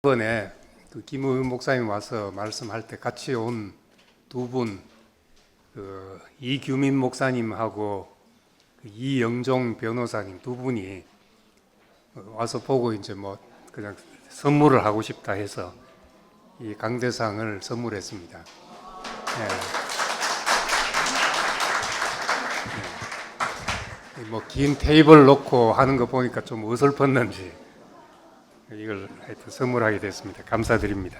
이번에 그 김우윤 목사님 와서 말씀할 때 같이 온 두 분, 이규민 목사님하고 이영종 변호사님 두 분이 와서 보고 이제 뭐 그냥 선물을 하고 싶다 해서 이 강대상을 선물했습니다. 뭐 긴 테이블 놓고 하는 거 보니까 좀 어설펐는지 이걸 하여튼 선물하게 됐습니다. 감사드립니다.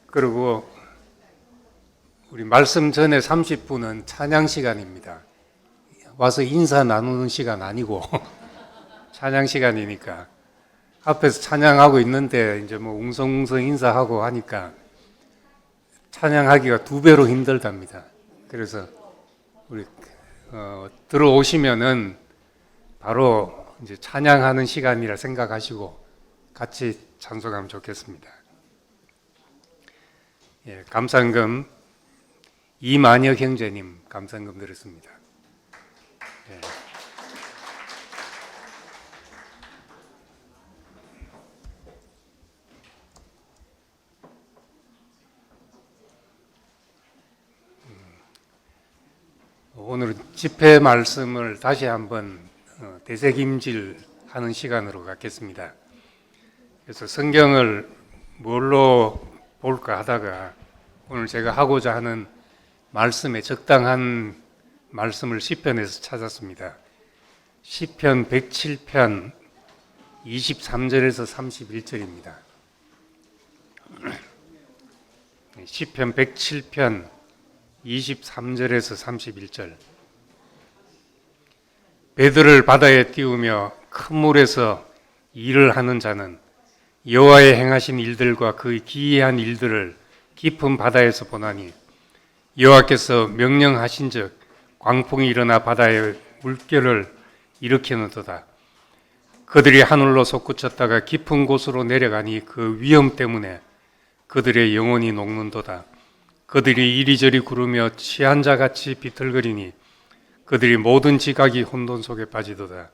그리고 우리 말씀 전에 30분은 찬양 시간입니다. 와서 인사 나누는 시간 아니고 찬양 시간이니까 앞에서 찬양하고 있는데 이제 뭐 웅성웅성 인사하고 하니까 찬양하기가 두 배로 힘들답니다. 그래서 우리 들어오시면은 바로 이제 찬양하는 시간이라 생각하시고 같이 찬송하면 좋겠습니다. 예, 감상금 이만혁 형제님 감상금 드렸습니다. 예. 오늘 집회 말씀을 다시 한번 되새김질하는 시간으로 갖겠습니다. 그래서 성경을 뭘로 볼까 하다가 오늘 제가 하고자 하는 말씀에 적당한 말씀을 시편에서 찾았습니다. 시편 107편 23절에서 31절입니다. 시편 107편 23절에서 31절. 배들을 바다에 띄우며 큰 물에서 일을 하는 자는 여호와의 행하신 일들과 그 기이한 일들을 깊은 바다에서 보나니 여호와께서 명령하신즉 광풍이 일어나 바다의 물결을 일으키는도다. 그들이 하늘로 솟구쳤다가 깊은 곳으로 내려가니 그 위험 때문에 그들의 영혼이 녹는도다. 그들이 이리저리 구르며 취한 자같이 비틀거리니 그들이 모든 지각이 혼돈 속에 빠지도다.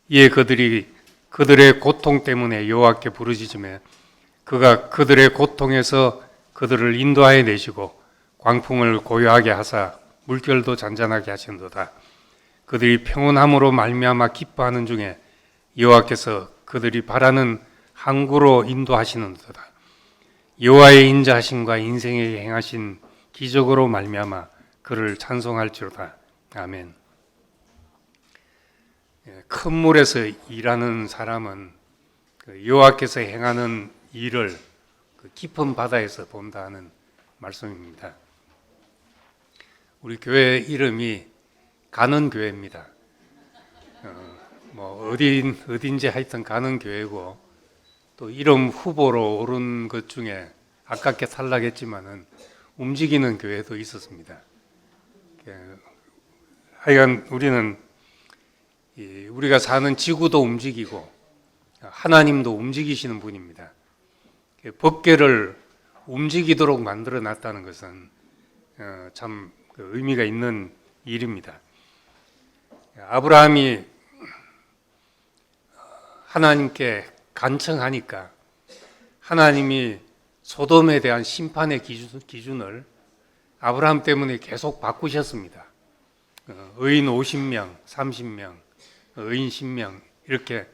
이에 그들이 그들의 고통 때문에 여호와께 부르짖으며 그가 그들의 고통에서 그들을 인도하여 내시고 광풍을 고요하게 하사 물결도 잔잔하게 하신도다. 그들이 평온함으로 말미암아 기뻐하는 중에 여호와께서 그들이 바라는 항구로 인도하시는도다. 여호와의 인자하심과 인생에 행하신 기적으로 말미암아 그를 찬송할지로다. 아멘. 큰 물에서 일하는 사람은 여호와께서 행하는 일을 깊은 바다에서 본다는 말씀입니다. 우리 교회 이름이 가는 교회입니다. 뭐 어딘지 하여튼 가는 교회고 또 이름 후보로 오른 것 중에 아깝게 탈락했지만은 움직이는 교회도 있었습니다. 하여간 우리는 우리가 사는 지구도 움직이고 하나님도 움직이시는 분입니다. 법궤를 움직이도록 만들어 놨다는 것은 참 의미가 있는 일입니다. 아브라함이 하나님께 간청하니까 하나님이 소돔에 대한 심판의 기준을 아브라함 때문에 계속 바꾸셨습니다. 의인 50명, 30명, 의인 10명 이렇게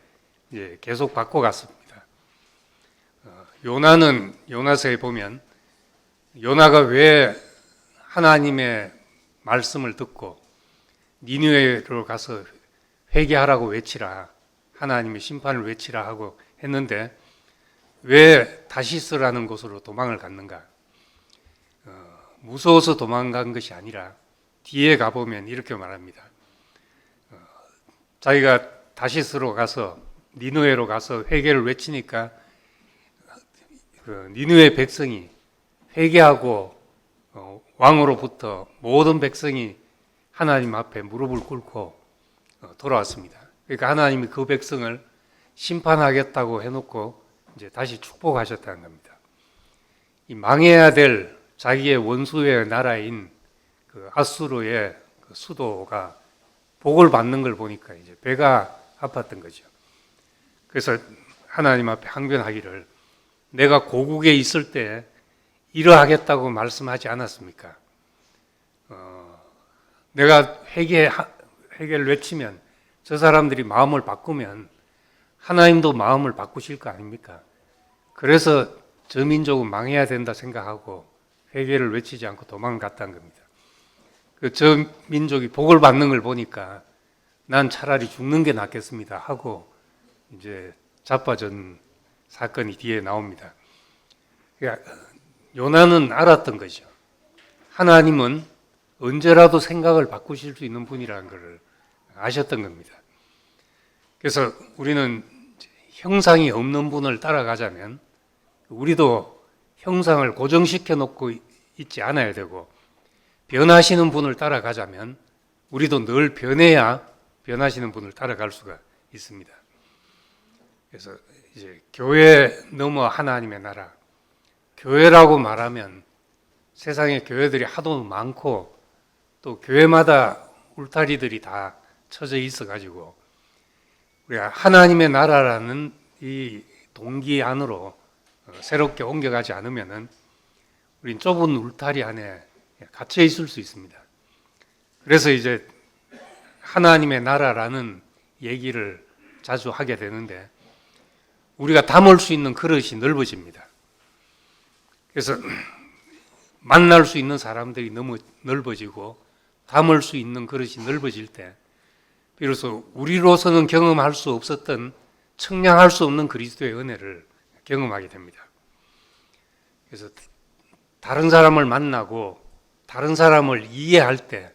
계속 바꿔갔습니다. 요나는 요나서에 보면 요나가 왜 하나님의 말씀을 듣고 니느웨로 가서 회개하라고 외치라, 하나님의 심판을 외치라 하고 했는데 왜 다시스라는 곳으로 도망을 갔는가? 무서워서 도망간 것이 아니라 뒤에 가보면 이렇게 말합니다. 자기가 다시스로 가서 니느웨로 가서 회개를 외치니까 니느웨 백성이 회개하고 왕으로부터 모든 백성이 하나님 앞에 무릎을 꿇고 돌아왔습니다. 그러니까 하나님이 그 백성을 심판하겠다고 해놓고 이제 다시 축복하셨다는 겁니다. 이 망해야 될 자기의 원수의 나라인 그 아수르의 그 수도가 복을 받는 걸 보니까 이제 배가 아팠던 거죠. 그래서 하나님 앞에 항변하기를 내가 고국에 있을 때 이러하겠다고 말씀하지 않았습니까? 내가 회개를 외치면 저 사람들이 마음을 바꾸면 하나님도 마음을 바꾸실 거 아닙니까? 그래서 저 민족은 망해야 된다 생각하고 회개를 외치지 않고 도망갔다는 겁니다. 저 민족이 복을 받는 걸 보니까 난 차라리 죽는 게 낫겠습니다 하고 이제 자빠진 사건이 뒤에 나옵니다. 그러니까 요나는 알았던 거죠. 하나님은 언제라도 생각을 바꾸실 수 있는 분이라는 것을 아셨던 겁니다. 그래서 우리는 형상이 없는 분을 따라가자면 우리도 형상을 고정시켜 놓고 있지 않아야 되고, 변하시는 분을 따라가자면 우리도 늘 변해야 변하시는 분을 따라갈 수가 있습니다. 그래서 이제 교회 넘어 하나님의 나라, 교회라고 말하면 세상에 교회들이 하도 많고 또 교회마다 울타리들이 다 쳐져 있어 가지고 우리가 하나님의 나라라는 이 동기 안으로 새롭게 옮겨가지 않으면은 우린 좁은 울타리 안에 갇혀 있을 수 있습니다. 그래서 이제 하나님의 나라라는 얘기를 자주 하게 되는데 우리가 담을 수 있는 그릇이 넓어집니다. 그래서 만날 수 있는 사람들이 너무 넓어지고 담을 수 있는 그릇이 넓어질 때 비로소 우리로서는 경험할 수 없었던 청량할 수 없는 그리스도의 은혜를 경험하게 됩니다. 그래서 다른 사람을 만나고 다른 사람을 이해할 때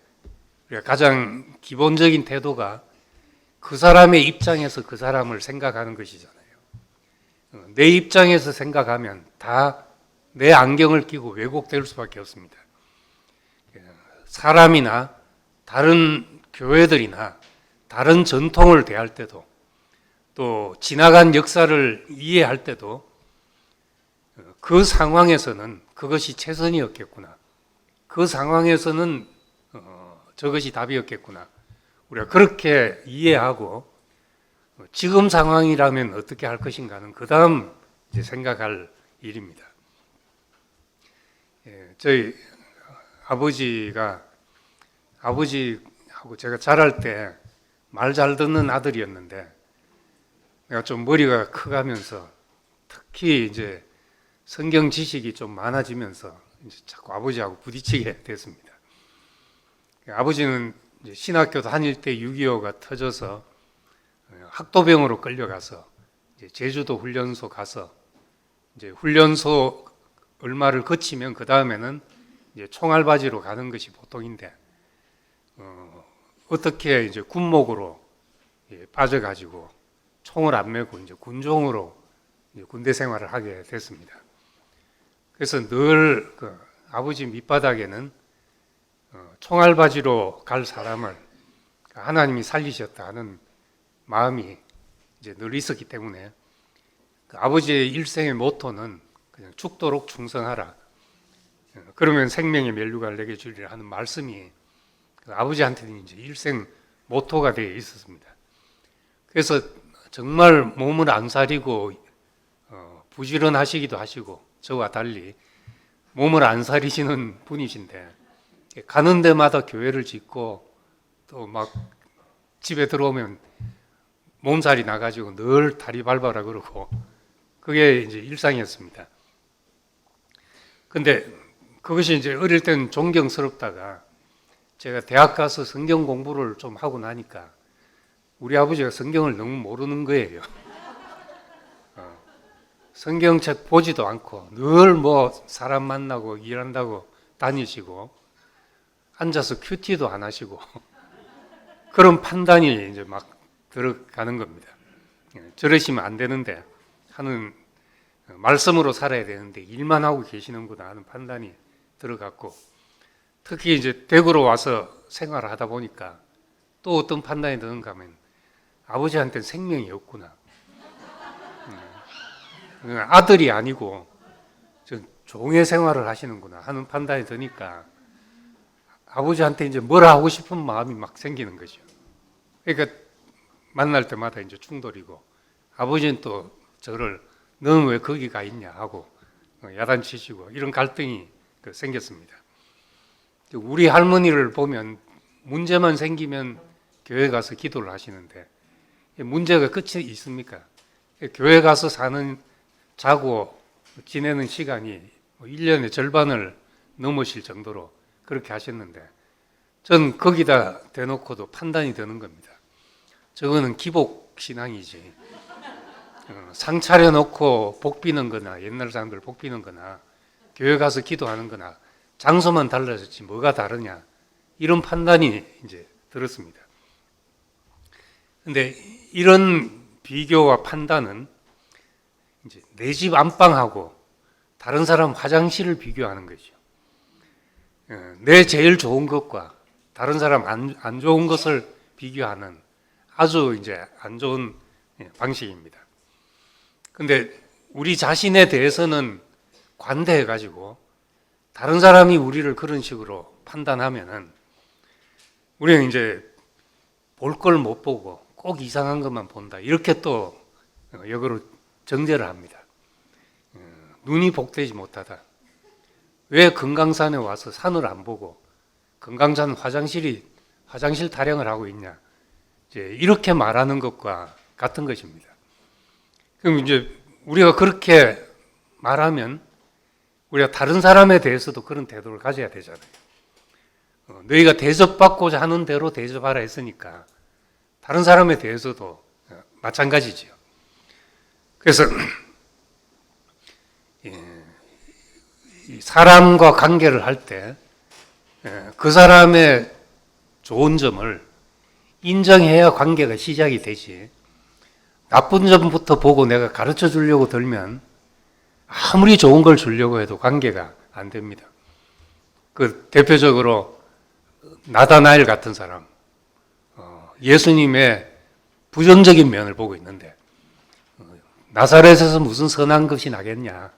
우리가 가장 기본적인 태도가 그 사람의 입장에서 그 사람을 생각하는 것이잖아요. 내 입장에서 생각하면 다 내 안경을 끼고 왜곡될 수밖에 없습니다. 사람이나 다른 교회들이나 다른 전통을 대할 때도 또 지나간 역사를 이해할 때도 그 상황에서는 그것이 최선이었겠구나. 그 상황에서는 저것이 답이었겠구나. 우리가 그렇게 이해하고 지금 상황이라면 어떻게 할 것인가는 그 다음 생각할 일입니다. 저희 아버지하고 제가 자랄 때 말 잘 듣는 아들이었는데 내가 좀 머리가 커가면서 특히 이제 성경 지식이 좀 많아지면서 이제 자꾸 아버지하고 부딪히게 됐습니다. 아버지는 이제 신학교 다닐 때 6.25가 터져서 학도병으로 끌려가서 이제 제주도 훈련소 가서 이제 훈련소 얼마를 거치면 그 다음에는 이제 총알바지로 가는 것이 보통인데 어떻게 이제 군목으로 빠져가지고 총을 안 메고 이제 군종으로 이제 군대 생활을 하게 됐습니다. 그래서 늘 그 아버지 밑바닥에는 총알바지로 갈 사람을 하나님이 살리셨다 하는 마음이 이제 늘 있었기 때문에 그 아버지의 일생의 모토는 그냥 죽도록 충성하라. 그러면 생명의 면류관을 내게 주리라 하는 말씀이 그 아버지한테는 이제 일생 모토가 되어 있었습니다. 그래서 정말 몸을 안 사리고 부지런하시기도 하시고 저와 달리 몸을 안 사리시는 분이신데 가는 데마다 교회를 짓고 또 막 집에 들어오면 몸살이 나가지고 늘 다리 밟아라 그러고 그게 이제 일상이었습니다. 근데 그것이 이제 어릴 때는 존경스럽다가 제가 대학 가서 성경 공부를 좀 하고 나니까 우리 아버지가 성경을 너무 모르는 거예요. 성경책 보지도 않고 늘 뭐 사람 만나고 일한다고 다니시고 앉아서 큐티도 안 하시고 그런 판단이 이제 막 들어가는 겁니다. 저러시면 안 되는데 하는 말씀으로 살아야 되는데 일만 하고 계시는구나 하는 판단이 들어갔고 특히 이제 대구로 와서 생활을 하다 보니까 또 어떤 판단이 드는가 하면 아버지한테는 생명이 없구나. 아들이 아니고 종의 생활을 하시는구나 하는 판단이 드니까 아버지한테 이제 뭘 하고 싶은 마음이 막 생기는 거죠. 그러니까 만날 때마다 이제 충돌이고, 아버지는 또 저를 너는 왜 거기 가 있냐 하고 야단치시고 이런 갈등이 생겼습니다. 우리 할머니를 보면 문제만 생기면 교회 가서 기도를 하시는데 문제가 끝이 있습니까? 교회 가서 자고 지내는 시간이 1년의 절반을 넘으실 정도로 그렇게 하셨는데, 전 거기다 대놓고도 판단이 되는 겁니다. 저거는 기복 신앙이지. 상 차려놓고 복 비는 거나, 옛날 사람들 복 비는 거나, 교회 가서 기도하는 거나, 장소만 달라졌지 뭐가 다르냐, 이런 판단이 이제 들었습니다. 근데 이런 비교와 판단은 이제 내 집 안방하고 다른 사람 화장실을 비교하는 거죠. 내 제일 좋은 것과 다른 사람 안 좋은 것을 비교하는 아주 이제 안 좋은 방식입니다. 근데 우리 자신에 대해서는 관대해가지고 다른 사람이 우리를 그런 식으로 판단하면은 우리는 이제 볼 걸 못 보고 꼭 이상한 것만 본다, 이렇게 또 역으로 정죄를 합니다. 눈이 복되지 못하다. 왜 금강산에 와서 산을 안 보고 금강산 화장실 타령을 하고 있냐, 이제 이렇게 말하는 것과 같은 것입니다. 그럼 이제 우리가 그렇게 말하면 우리가 다른 사람에 대해서도 그런 태도를 가져야 되잖아요. 너희가 대접받고자 하는 대로 대접하라 했으니까 다른 사람에 대해서도 마찬가지죠. 그래서 사람과 관계를 할 때 그 사람의 좋은 점을 인정해야 관계가 시작이 되지, 나쁜 점부터 보고 내가 가르쳐 주려고 들면 아무리 좋은 걸 주려고 해도 관계가 안 됩니다. 그 대표적으로 나다나엘 같은 사람, 예수님의 부정적인 면을 보고 있는데 나사렛에서 무슨 선한 것이 나겠냐,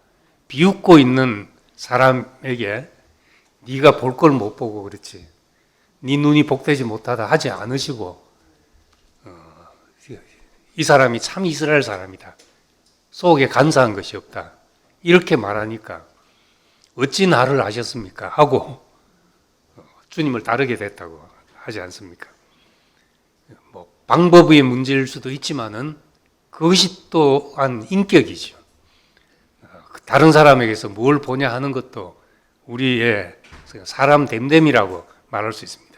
비웃고 있는 사람에게 네가 볼 걸 못 보고 그렇지, 네 눈이 복되지 못하다 하지 않으시고 이 사람이 참 이스라엘 사람이다, 속에 간사한 것이 없다, 이렇게 말하니까 어찌 나를 아셨습니까 하고 주님을 따르게 됐다고 하지 않습니까? 뭐 방법의 문제일 수도 있지만은 그것이 또한 인격이죠. 다른 사람에게서 뭘 보냐 하는 것도 우리의 사람 됨됨이라고 말할 수 있습니다.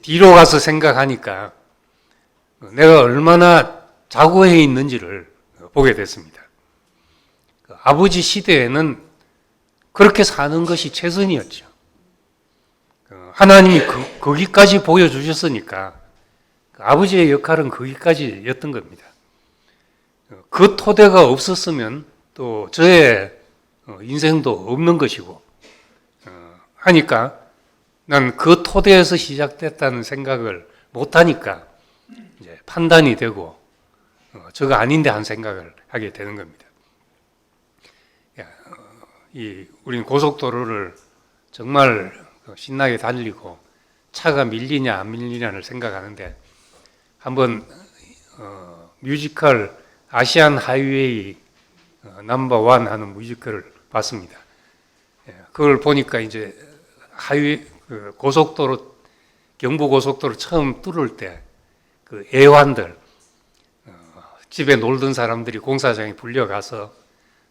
뒤로 가서 생각하니까 내가 얼마나 자고해 있는지를 보게 됐습니다. 아버지 시대에는 그렇게 사는 것이 최선이었죠. 하나님이 거기까지 보여주셨으니까 아버지의 역할은 거기까지였던 겁니다. 그 토대가 없었으면 또 저의 인생도 없는 것이고 하니까 난 그 토대에서 시작됐다는 생각을 못하니까 이제 판단이 되고 저거 아닌데 한 생각을 하게 되는 겁니다. 우리는 고속도로를 정말 신나게 달리고 차가 밀리냐 안 밀리냐를 생각하는데 한번 뮤지컬 아시안 하이웨이 넘버1 하는 뮤지컬을 봤습니다. 그걸 보니까 이제 고속도로, 경부고속도로 처음 뚫을 때 그 애완들, 집에 놀던 사람들이 공사장에 불려가서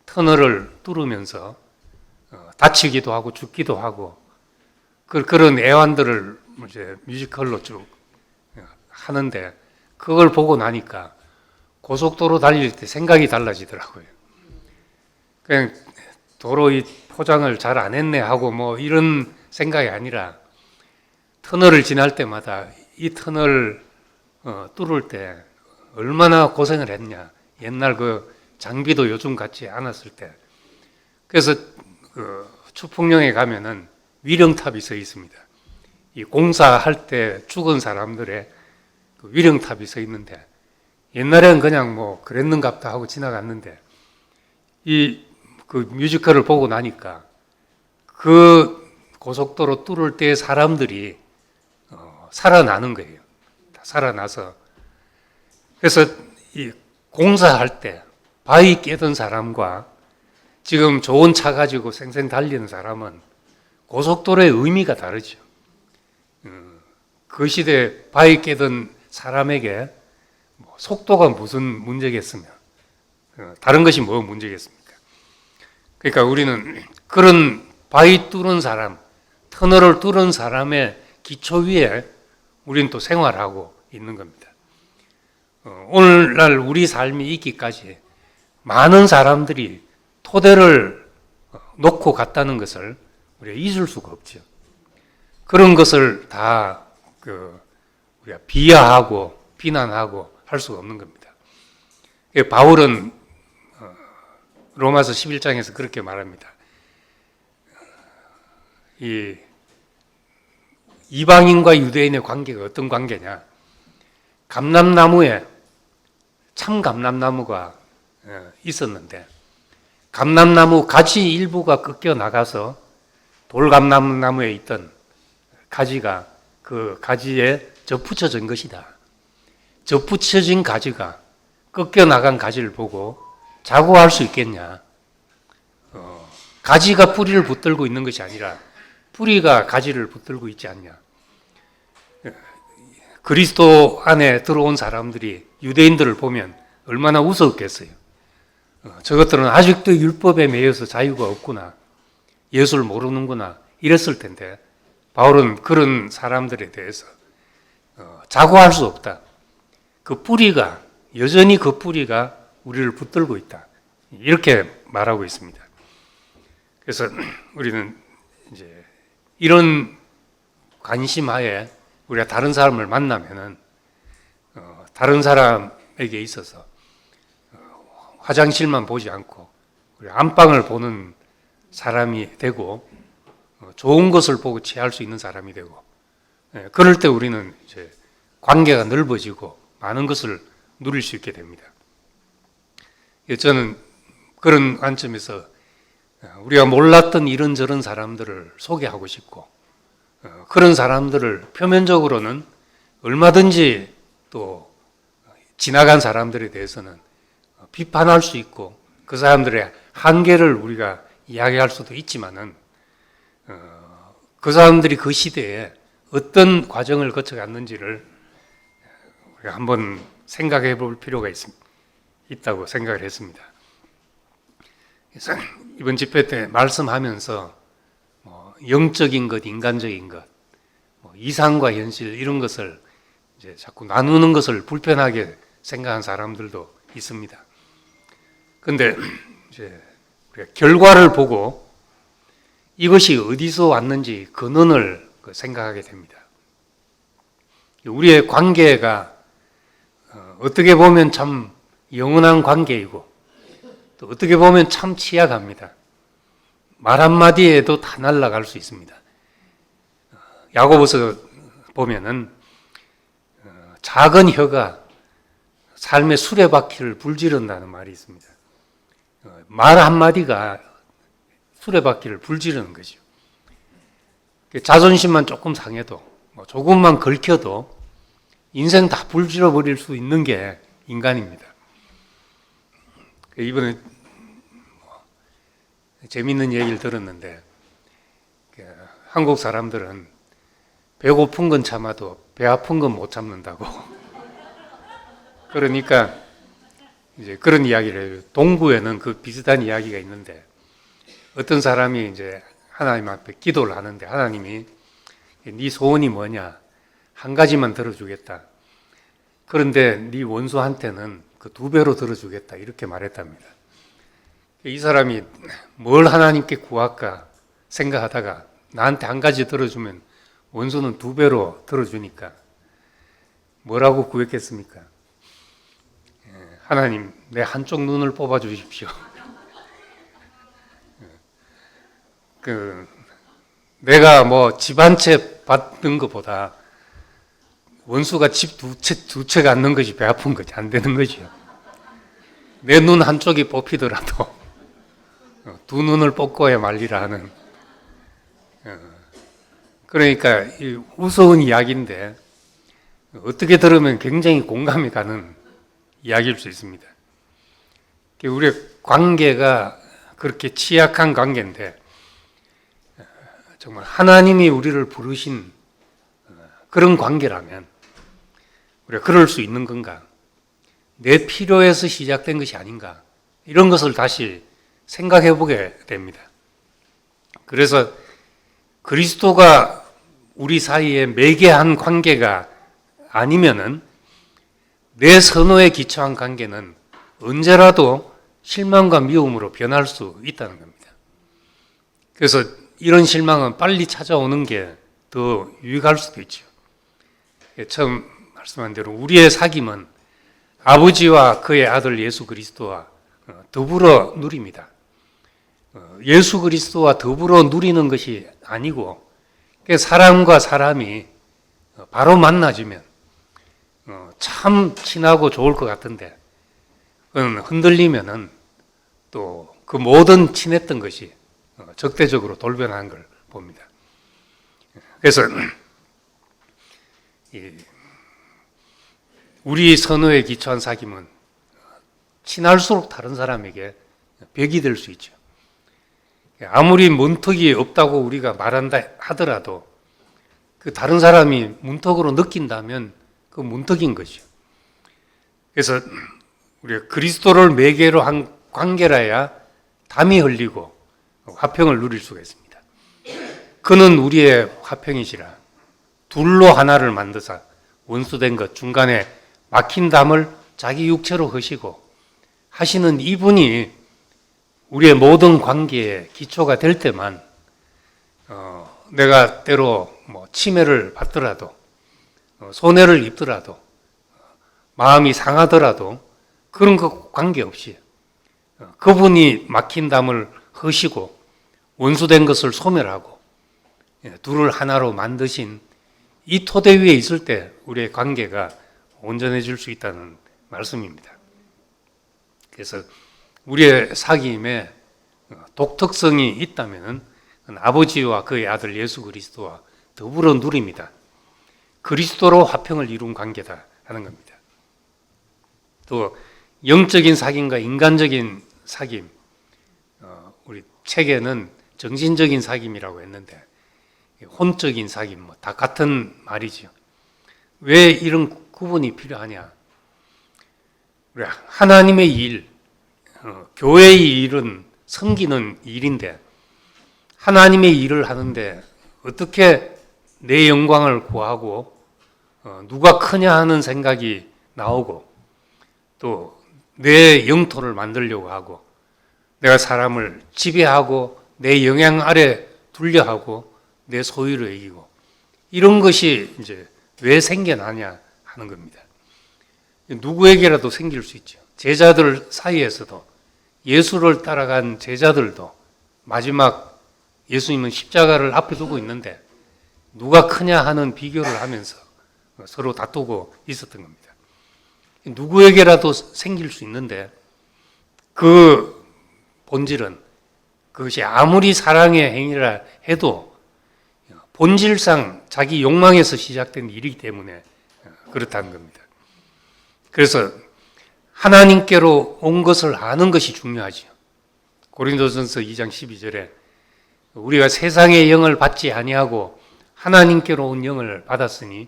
터널을 뚫으면서 다치기도 하고 죽기도 하고 그런 애완들을 이제 뮤지컬로 쭉 하는데 그걸 보고 나니까 고속도로 달릴 때 생각이 달라지더라고요. 그냥 도로 이 포장을 잘 안 했네 하고 뭐 이런 생각이 아니라 터널을 지날 때마다 이 터널 뚫을 때 얼마나 고생을 했냐. 옛날 그 장비도 요즘 같지 않았을 때. 그래서 추풍령에 가면은 위령탑이 서 있습니다. 이 공사할 때 죽은 사람들의 그 위령탑이 서 있는데 옛날에는 그냥 뭐 그랬는갑다 하고 지나갔는데 그 뮤지컬을 보고 나니까 그 고속도로 뚫을 때 사람들이 살아나는 거예요. 살아나서 그래서 이 공사할 때 바위 깨던 사람과 지금 좋은 차 가지고 생생 달리는 사람은 고속도로의 의미가 다르죠. 그 시대 바위 깨던 사람에게 속도가 무슨 문제겠으며 다른 것이 뭐 문제겠습니까? 그러니까 우리는 그런 바위 뚫은 사람, 터널을 뚫은 사람의 기초 위에 우리는 또 생활하고 있는 겁니다. 오늘날 우리 삶이 있기까지 많은 사람들이 토대를 놓고 갔다는 것을 우리가 잊을 수가 없죠. 그런 것을 다 우리가 비하하고 비난하고 할 수가 없는 겁니다. 바울은 로마서 11장에서 그렇게 말합니다. 이 이방인과 유대인의 관계가 어떤 관계냐? 감람나무에 참 감람나무가 있었는데 감람나무 가지 일부가 꺾여 나가서 돌감람나무에 있던 가지가 그 가지에 접붙여진 것이다. 접붙여진 가지가 꺾여 나간 가지를 보고 자고할 수 있겠냐? 가지가 뿌리를 붙들고 있는 것이 아니라 뿌리가 가지를 붙들고 있지 않냐? 그리스도 안에 들어온 사람들이 유대인들을 보면 얼마나 우스웠겠어요. 저것들은 아직도 율법에 매여서 자유가 없구나. 예수를 모르는구나. 이랬을 텐데 바울은 그런 사람들에 대해서 자고할 수 없다. 그 뿌리가 여전히 그 뿌리가 우리를 붙들고 있다. 이렇게 말하고 있습니다. 그래서 우리는 이제 이런 관심하에 우리가 다른 사람을 만나면은 다른 사람에게 있어서 화장실만 보지 않고 우리 안방을 보는 사람이 되고 좋은 것을 보고 취할 수 있는 사람이 되고 그럴 때 우리는 이제 관계가 넓어지고 많은 것을 누릴 수 있게 됩니다. 저는 그런 관점에서 우리가 몰랐던 이런저런 사람들을 소개하고 싶고 그런 사람들을 표면적으로는 얼마든지 또 지나간 사람들에 대해서는 비판할 수 있고 그 사람들의 한계를 우리가 이야기할 수도 있지만은 그 사람들이 그 시대에 어떤 과정을 거쳐갔는지를 우리가 한번 생각해 볼 필요가 있다고 생각을 했습니다. 그래서 이번 집회 때 말씀하면서 영적인 것, 인간적인 것, 이상과 현실 이런 것을 이제 자꾸 나누는 것을 불편하게 생각한 사람들도 있습니다. 그런데 이제 우리가 결과를 보고 이것이 어디서 왔는지 근원을 생각하게 됩니다. 우리의 관계가 어떻게 보면 참 영원한 관계이고 또 어떻게 보면 참 취약합니다. 말 한마디에도 다 날아갈 수 있습니다. 야고보서 보면은 작은 혀가 삶의 수레바퀴를 불지른다는 말이 있습니다. 말 한마디가 수레바퀴를 불지르는 거죠. 자존심만 조금 상해도 조금만 긁혀도 인생 다 불질러 버릴 수 있는 게 인간입니다. 이번에 재미있는 얘기를 들었는데 한국 사람들은 배고픈 건 참아도 배 아픈 건 못 참는다고. 그러니까 이제 그런 이야기를 해요. 동부에는 그 비슷한 이야기가 있는데 어떤 사람이 이제 하나님 앞에 기도를 하는데 하나님이 네 소원이 뭐냐? 한 가지만 들어주겠다. 그런데 네 원수한테는 그 2배로 들어주겠다. 이렇게 말했답니다. 이 사람이 뭘 하나님께 구할까 생각하다가 나한테 한 가지 들어주면 원수는 2배로 들어주니까 뭐라고 구했겠습니까? 하나님, 내 한쪽 눈을 뽑아 주십시오. 내가 집 한 채 받는 것보다 원수가 집 두 채 갖는 것이 배 아픈 것이 안 되는 거죠. 내 눈 한쪽이 뽑히더라도 2눈을 뽑고야 말리라 하는. 그러니까 이 우스운 이야기인데 어떻게 들으면 굉장히 공감이 가는 이야기일 수 있습니다. 우리의 관계가 그렇게 취약한 관계인데 정말 하나님이 우리를 부르신 그런 관계라면 우리가 그럴 수 있는 건가? 내 필요에서 시작된 것이 아닌가? 이런 것을 다시 생각해 보게 됩니다. 그래서 그리스도가 우리 사이에 매개한 관계가 아니면은 내 선호에 기초한 관계는 언제라도 실망과 미움으로 변할 수 있다는 겁니다. 그래서 이런 실망은 빨리 찾아오는 게 더 유익할 수도 있죠. 처음 말씀한 대로 우리의 사귐은 아버지와 그의 아들 예수 그리스도와 더불어 누립니다. 예수 그리스도와 더불어 누리는 것이 아니고 사람과 사람이 바로 만나지면 참 친하고 좋을 것 같은데 흔들리면은 또 그 모든 친했던 것이 적대적으로 돌변하는 걸 봅니다. 그래서 우리 선호에 기초한 사귐은 친할수록 다른 사람에게 벽이 될 수 있죠. 아무리 문턱이 없다고 우리가 말한다 하더라도 그 다른 사람이 문턱으로 느낀다면 그 문턱인 것이죠. 그래서 우리가 그리스도를 매개로 한 관계라야 담이 흘리고 화평을 누릴 수가 있습니다. 그는 우리의 화평이시라. 둘로 하나를 만드사 원수된 것 중간에 막힌 담을 자기 육체로 허시고 하시는 이분이 우리의 모든 관계의 기초가 될 때만 내가 때로 침해를 받더라도 손해를 입더라도 마음이 상하더라도 그런 것 관계없이 그분이 막힌 담을 허시고 원수된 것을 소멸하고 둘을 하나로 만드신 이 토대 위에 있을 때 우리의 관계가 온전해질 수 있다는 말씀입니다. 그래서 우리의 사귐에 독특성이 있다면 아버지와 그의 아들 예수 그리스도와 더불어 누립니다. 그리스도로 화평을 이룬 관계다 하는 겁니다. 또 영적인 사귐과 인간적인 사귐, 우리 책에는 정신적인 사귐이라고 했는데 혼적인 사귐 다 같은 말이죠. 왜 이런 구분이 필요하냐? 우리 하나님의 일, 교회의 일은 섬기는 일인데 하나님의 일을 하는데 어떻게 내 영광을 구하고 누가 크냐 하는 생각이 나오고 또 내 영토를 만들려고 하고 내가 사람을 지배하고 내 영향 아래 둘려 하고 내 소유를 이기고 이런 것이 이제 왜 생겨나냐 하는 겁니다. 누구에게라도 생길 수 있죠. 제자들 사이에서도 예수를 따라간 제자들도 마지막 예수님은 십자가를 앞에 두고 있는데 누가 크냐 하는 비교를 하면서 서로 다투고 있었던 겁니다. 누구에게라도 생길 수 있는데 그 본질은 그것이 아무리 사랑의 행위라 해도 본질상 자기 욕망에서 시작된 일이기 때문에 그렇다는 겁니다. 그래서 하나님께로 온 것을 아는 것이 중요하죠. 고린도전서 2장 12절에 우리가 세상의 영을 받지 아니하고 하나님께로 온 영을 받았으니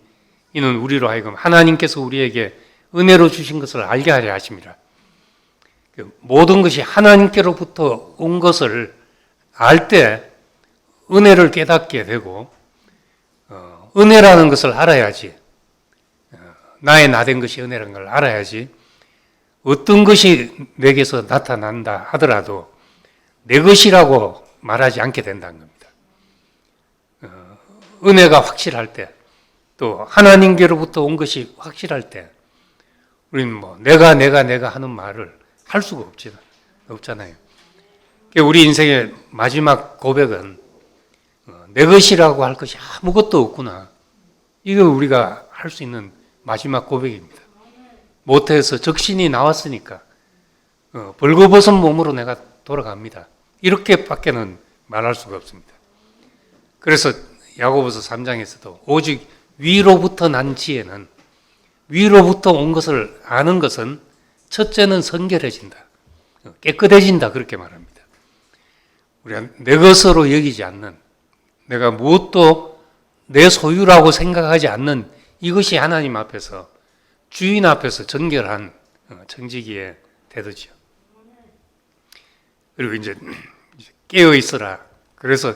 이는 우리로 하여금 하나님께서 우리에게 은혜로 주신 것을 알게 하려 하심이라. 모든 것이 하나님께로부터 온 것을 알 때 은혜를 깨닫게 되고 은혜라는 것을 알아야지 나의 나된 것이 은혜라는 걸 알아야지 어떤 것이 내게서 나타난다 하더라도 내 것이라고 말하지 않게 된다는 겁니다. 은혜가 확실할 때 또 하나님께로부터 온 것이 확실할 때 우리는 내가 하는 말을 할 수가 없잖아요. 우리 인생의 마지막 고백은 내 것이라고 할 것이 아무것도 없구나. 이거 우리가 할 수 있는 마지막 고백입니다. 모태에서 적신이 나왔으니까 벌거벗은 몸으로 내가 돌아갑니다. 이렇게밖에는 말할 수가 없습니다. 그래서 야고보서 3장에서도 오직 위로부터 난 지혜는 위로부터 온 것을 아는 것은 첫째는 성결해진다. 깨끗해진다. 그렇게 말합니다. 우리가 내 것으로 여기지 않는, 내가 무엇도 내 소유라고 생각하지 않는 이것이 하나님 앞에서, 주인 앞에서 정결한 청지기에 되듯이요. 그리고 이제 깨어 있으라. 그래서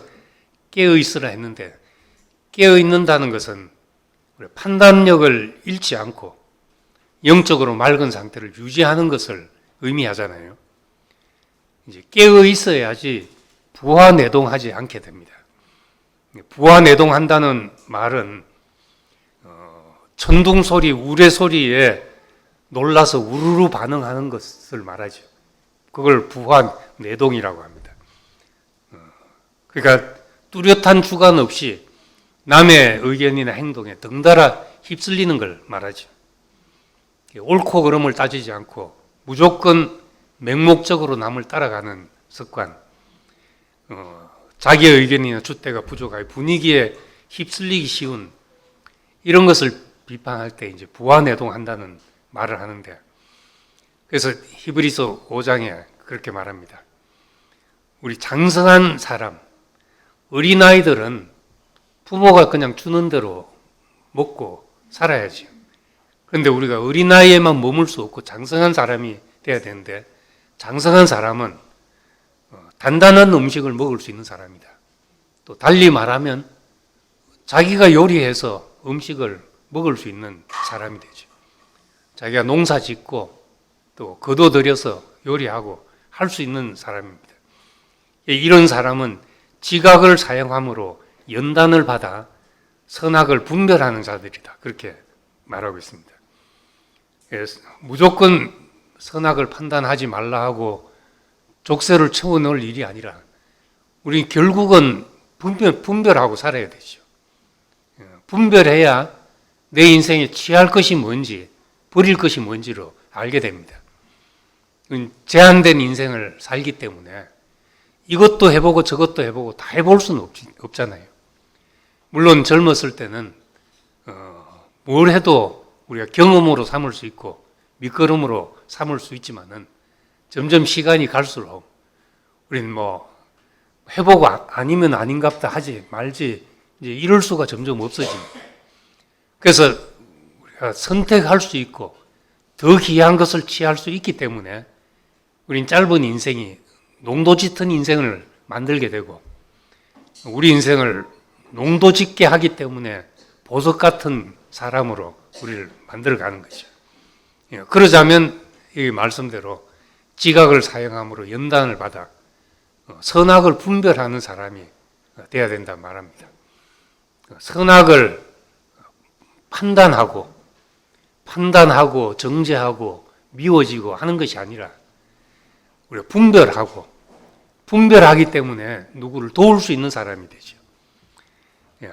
깨어 있으라 했는데, 깨어 있는다는 것은 판단력을 잃지 않고 영적으로 맑은 상태를 유지하는 것을 의미하잖아요. 이제 깨어 있어야지 부화내동하지 않게 됩니다. 부화내동한다는 말은 천둥 소리, 우레 소리에 놀라서 우르르 반응하는 것을 말하죠. 그걸 부화내동이라고 합니다. 그러니까 뚜렷한 주관 없이 남의 의견이나 행동에 덩달아 휩쓸리는 걸 말하죠. 옳고 그름을 따지지 않고 무조건 맹목적으로 남을 따라가는 습관, 자기의 의견이나 줏대가 부족하여 분위기에 휩쓸리기 쉬운 이런 것을 비판할 때 이제 부화내동한다는 말을 하는데, 그래서 히브리서 5장에 그렇게 말합니다. 우리 장성한 사람, 어린아이들은 부모가 그냥 주는 대로 먹고 살아야지. 그런데 우리가 어린아이에만 머물 수 없고 장성한 사람이 돼야 되는데, 장성한 사람은 단단한 음식을 먹을 수 있는 사람이다. 또 달리 말하면 자기가 요리해서 음식을 먹을 수 있는 사람이 되죠. 자기가 농사 짓고 또 거둬들여서 요리하고 할 수 있는 사람입니다. 이런 사람은 지각을 사용함으로 연단을 받아 선악을 분별하는 자들이다. 그렇게 말하고 있습니다. 무조건 선악을 판단하지 말라 하고 족쇄를 채워넣을 일이 아니라 우리 결국은 분별하고 살아야 되죠. 분별해야 내 인생에 취할 것이 뭔지, 버릴 것이 뭔지로 알게 됩니다. 제한된 인생을 살기 때문에 이것도 해보고 저것도 해보고 다 해볼 수는 없잖아요. 물론 젊었을 때는 뭘 해도 우리가 경험으로 삼을 수 있고 밑거름으로 삼을 수 있지만은 점점 시간이 갈수록 우리는 뭐 해보고 아니면 아닌갑다 하지 말지 이제 이럴 수가 점점 없어집니다. 그래서 우리가 선택할 수 있고 더 귀한 것을 취할 수 있기 때문에 우린 짧은 인생이 농도 짙은 인생을 만들게 되고, 우리 인생을 농도 짙게 하기 때문에 보석 같은 사람으로 우리를 만들어가는 거죠. 그러자면 이 말씀대로 지각을 사용함으로 연단을 받아 선악을 분별하는 사람이 되어야 된다 말합니다. 선악을 판단하고 정죄하고 미워지고 하는 것이 아니라 우리가 분별하기 때문에 누구를 도울 수 있는 사람이 되죠.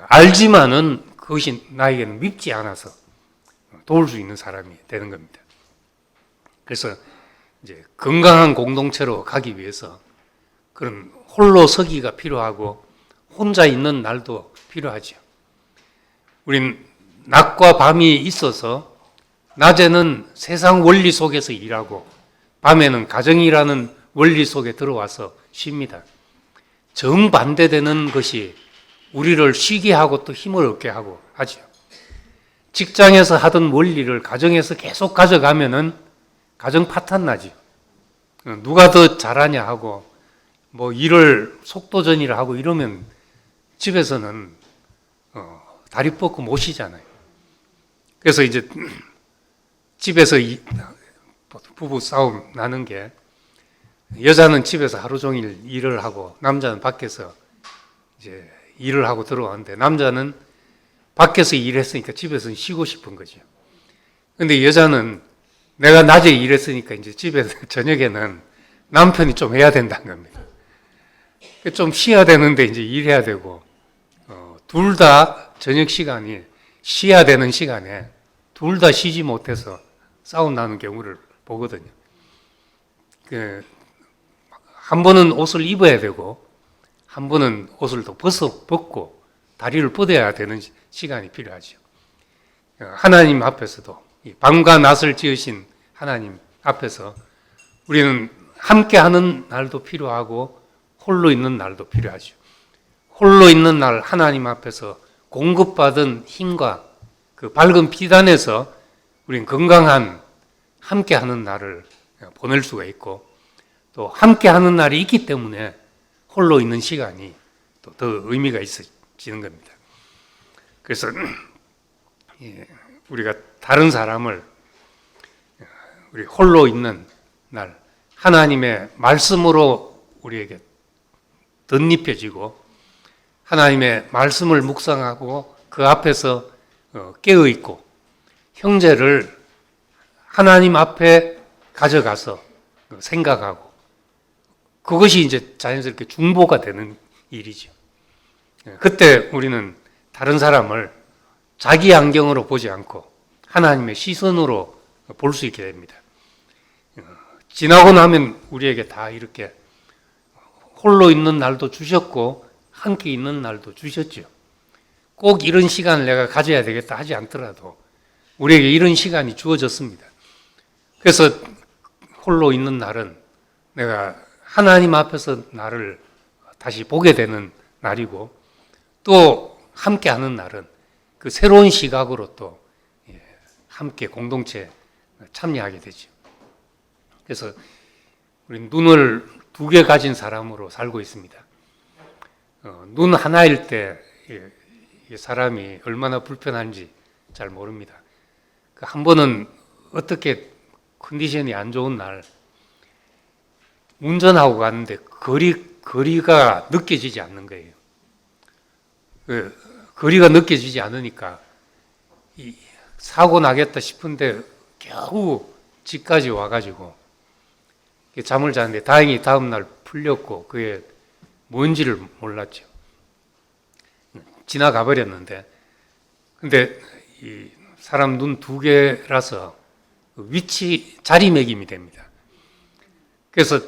알지만은 그것이 나에게는 밉지 않아서 도울 수 있는 사람이 되는 겁니다. 그래서 이제 건강한 공동체로 가기 위해서 그런 홀로 서기가 필요하고 혼자 있는 날도 필요하죠. 우린 낮과 밤이 있어서 낮에는 세상 원리 속에서 일하고 밤에는 가정이라는 원리 속에 들어와서 쉽니다. 정반대되는 것이 우리를 쉬게 하고 또 힘을 얻게 하고 하죠. 직장에서 하던 원리를 가정에서 계속 가져가면은 가정 파탄 나죠. 누가 더 잘하냐 하고 뭐 일을 속도전이라 하고 이러면 집에서는 다리 뻗고 못 쉬잖아요. 그래서 이제 집에서 부부 싸움 나는 게, 여자는 집에서 하루 종일 일을 하고 남자는 밖에서 이제 일을 하고 들어왔는데, 남자는 밖에서 일했으니까 집에서는 쉬고 싶은 거죠. 근데 여자는 내가 낮에 일했으니까 이제 집에서 저녁에는 남편이 좀 해야 된다는 겁니다. 좀 쉬어야 되는데 이제 일해야 되고, 둘 다 저녁 시간이 쉬어야 되는 시간에 둘 다 쉬지 못해서 싸움 나는 경우를 보거든요. 한 번은 옷을 입어야 되고 한 번은 옷을 또 벗고 다리를 뻗어야 되는 시간이 필요하죠. 하나님 앞에서도 밤과 낮을 지으신 하나님 앞에서 우리는 함께하는 날도 필요하고 홀로 있는 날도 필요하죠. 홀로 있는 날 하나님 앞에서 공급받은 힘과 그 밝은 피단에서 우리는 건강한 함께하는 날을 보낼 수가 있고, 또 함께하는 날이 있기 때문에 홀로 있는 시간이 또 더 의미가 있어지는 겁니다. 그래서 우리가 다른 사람을 우리 홀로 있는 날 하나님의 말씀으로 우리에게 덧입혀지고 하나님의 말씀을 묵상하고 그 앞에서 깨어있고 형제를 하나님 앞에 가져가서 생각하고 그것이 이제 자연스럽게 중보가 되는 일이죠. 그때 우리는 다른 사람을 자기 안경으로 보지 않고 하나님의 시선으로 볼 수 있게 됩니다. 지나고 나면 우리에게 다 이렇게 홀로 있는 날도 주셨고 함께 있는 날도 주셨죠. 꼭 이런 시간을 내가 가져야 되겠다 하지 않더라도 우리에게 이런 시간이 주어졌습니다. 그래서 홀로 있는 날은 내가 하나님 앞에서 나를 다시 보게 되는 날이고, 또 함께하는 날은 그 새로운 시각으로 또 함께 공동체 참여하게 되죠. 그래서 우리 눈을 2개 가진 사람으로 살고 있습니다. 눈 하나일 때 사람이 얼마나 불편한지 잘 모릅니다. 한 번은 어떻게 컨디션이 안 좋은 날 운전하고 갔는데 거리가 느껴지지 않는 거예요. 거리가 느껴지지 않으니까 사고 나겠다 싶은데 겨우 집까지 와가지고 잠을 자는데 다행히 다음날 풀렸고 그게 뭔지를 몰랐죠. 지나가 버렸는데, 근데 이 사람 눈 2개라서 위치 자리매김이 됩니다. 그래서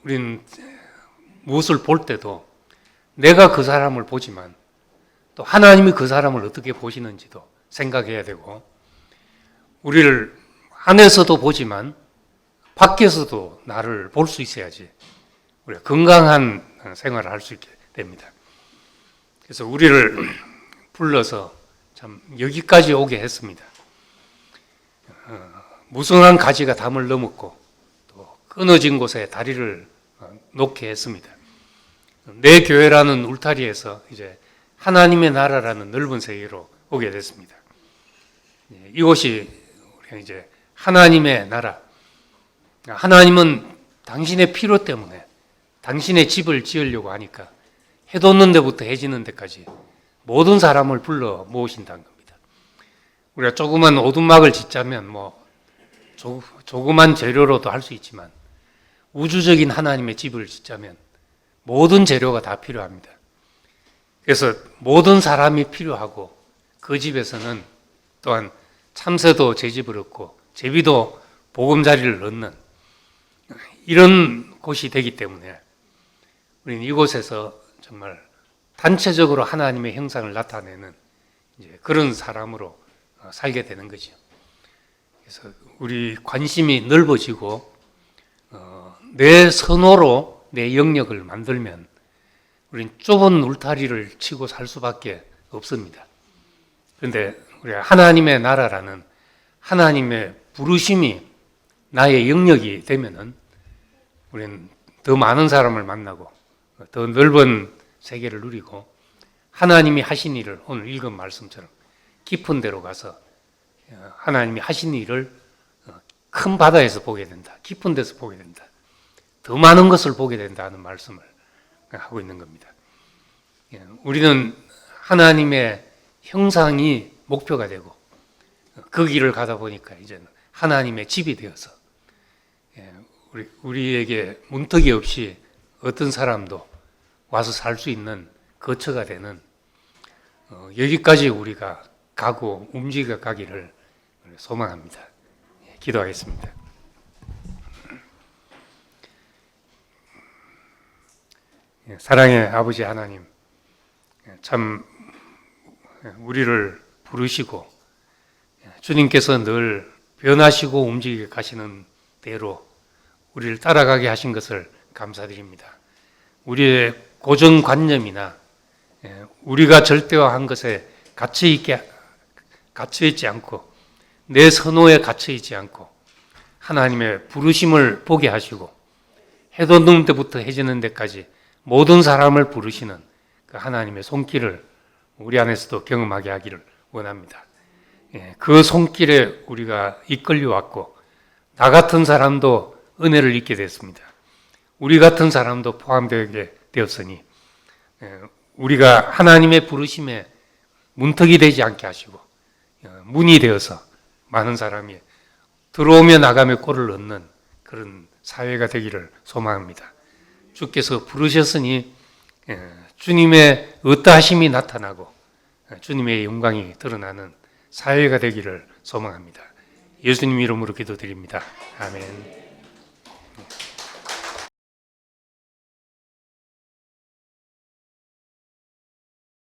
우리는 무엇을 볼 때도 내가 그 사람을 보지만 또 하나님이 그 사람을 어떻게 보시는지도 생각해야 되고, 우리를 안에서도 보지만 밖에서도 나를 볼 수 있어야지 우리가 건강한 생활을 할 수 있게 됩니다. 그래서 우리를 불러서 참 여기까지 오게 했습니다. 무성한 가지가 담을 넘었고 또 끊어진 곳에 다리를 놓게 했습니다. 내 교회라는 울타리에서 이제 하나님의 나라라는 넓은 세계로 오게 됐습니다. 이곳이 이제 하나님의 나라. 하나님은 당신의 필요 때문에 당신의 집을 지으려고 하니까 해 돋는 데부터 해 지는 데까지 모든 사람을 불러 모으신다는 겁니다. 우리가 조그만 오두막을 짓자면 조그만 재료로도 할 수 있지만 우주적인 하나님의 집을 짓자면 모든 재료가 다 필요합니다. 그래서 모든 사람이 필요하고 그 집에서는 또한 참새도 제 집을 얻고 제비도 보금자리를 얻는 이런 곳이 되기 때문에 우리는 이곳에서 정말 단체적으로 하나님의 형상을 나타내는 이제 그런 사람으로 살게 되는 거죠. 그래서 우리 관심이 넓어지고 내 선호로 내 영역을 만들면 우리는 좁은 울타리를 치고 살 수밖에 없습니다. 그런데 우리가 하나님의 나라라는 하나님의 부르심이 나의 영역이 되면은 우리는 더 많은 사람을 만나고 더 넓은 세계를 누리고 하나님이 하신 일을 오늘 읽은 말씀처럼 깊은 데로 가서 하나님이 하신 일을 큰 바다에서 보게 된다. 깊은 데서 보게 된다. 더 많은 것을 보게 된다는 말씀을 하고 있는 겁니다. 우리는 하나님의 형상이 목표가 되고 그 길을 가다 보니까 이제 하나님의 집이 되어서 우리에게 문턱이 없이 어떤 사람도 와서 살 수 있는 거처가 되는 여기까지 우리가 가고 움직여 가기를 소망합니다. 기도하겠습니다. 사랑의 아버지 하나님, 참 우리를 부르시고 주님께서 늘 변하시고 움직여 가시는 대로 우리를 따라가게 하신 것을 감사드립니다. 우리의 고정관념이나 우리가 절대화한 것에 갇혀있지 않고 내 선호에 갇혀있지 않고 하나님의 부르심을 보게 하시고 해돋는 는 때부터 해지는 데까지 모든 사람을 부르시는 그 하나님의 손길을 우리 안에서도 경험하게 하기를 원합니다. 그 손길에 우리가 이끌려 왔고 나 같은 사람도 은혜를 입게 됐습니다. 우리 같은 사람도 포함되게 되었으니 우리가 하나님의 부르심에 문턱이 되지 않게 하시고 문이 되어서 많은 사람이 들어오며 나가며 꼴을 얻는 그런 사회가 되기를 소망합니다. 주께서 부르셨으니 주님의 어떠하심이 나타나고 주님의 영광이 드러나는 사회가 되기를 소망합니다. 예수님 이름으로 기도드립니다. 아멘.